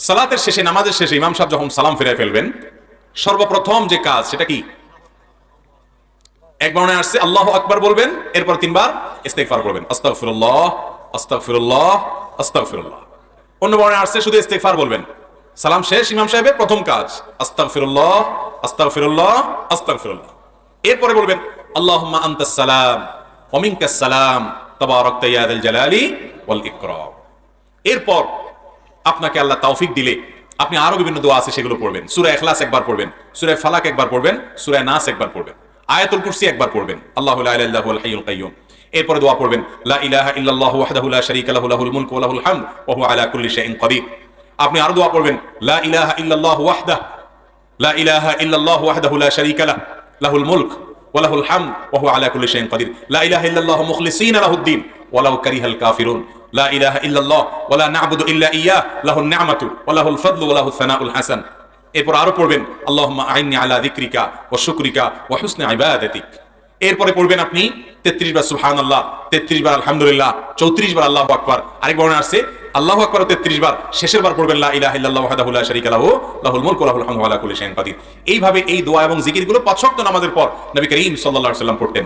সালাতের শেষে, নামাজের শেষে ইমাম সাহেব যখন সালাম ফিরায় ফেলবেন, সর্বপ্রথম যে কাজ সেটা কি? এক বর্ণনায় আসছে আল্লাহু আকবার বলবেন, এরপর 3 বার ইস্তিগফার করবেন, আস্তাগফিরুল্লাহ আস্তাগফিরুল্লাহ আস্তাগফিরুল্লাহ। অন্য বর্ণনায় আসছে শুধু ইস্তিগফার বলবেন। সালাম শেষ ইমাম সাহেবের প্রথম কাজ আস্তাগফিরুল্লাহ আস্তাগফিরুল্লাহ আস্তাগফিরুল্লাহ। এরপরে বলবেন আল্লাহুম্মা আনতাস সালাম ওয়া মিনকাস সালাম তাবারাকতা ইয়া যাল জালালি ওয়াল ইকরাম। এরপর আপনাকে আল্লাহ তৌফিক দিলে আপনি আরো বিভিন্ন দোয়া আছে সেগুলো পড়বেন। সূরা ইখলাস একবার পড়বেন, সূরা ফালাক একবার পড়বেন, সূরা নাস একবার পড়বেন, আয়াতুল কুরসি একবার পড়বেন, আল্লাহু লা ইলাহা ইল্লা হুয়াল হাইয়ুল কাইয়্যুম। এরপরে দোয়া পড়বেন লা ইলাহা ইল্লাল্লাহু ওয়াহদাহু লা শারীকা লাহু লাহুল মুলকু ওয়া লাহুল হামদ ওয়া হুয়া আলা কুল্লি শাইইন কাদির। আপনি আরো দোয়া পড়বেন লা ইলাহা ইল্লাল্লাহু ওয়াহদাহু লা ইলাহা ইল্লাল্লাহু ওয়াহদাহু লা শারীকা লাহু লাহুল মুলক ওয়া লাহুল হামদ ওয়া হুয়া আলা কুল্লি শাইইন কাদির। লা ইলাহা ইল্লাল্লাহু মুখলিসিনা লাহুদ-দ্বীন ওয়া লাউ কারিহাল কাফিরুন। লা ইলাহা ইল্লাল্লাহ ওয়া লা না'বুদু ইল্লা ইয়্যাহু লাহুন নি'মাতু ওয়া লাহুল ফাদলু ওয়া লাহুস সানাউল হাসান। এরপর আরো পড়বেন আল্লাহুম্মা আইন্নি আলা যিকরিকা ওয়া শুকরিকা ওয়া হুসনি ইবাদাতিক। এরপরে পড়বেন আপনি 33 বার সুবহানাল্লাহ, 33 বার আলহামদুলিল্লাহ, 34 বার আল্লাহু আকবার। আরেক বর্ণনা আছে আল্লাহু আকবার 33 বার, শেষের বার পড়বেন লা ইলাহা ইল্লাল্লাহু ওয়াহদাহু লা শারীকা লাহু লাহুল মুলকু ওয়া লাহুল হামদু ওয়া আলা কুল্লি শাইইন কাদির। এইভাবে এই দোয়া এবং জিকিরগুলো 5 ওয়াক্ত নামাজের পর নবী করিম সাল্লাল্লাহু আলাইহি ওয়াসাল্লাম পড়তেন।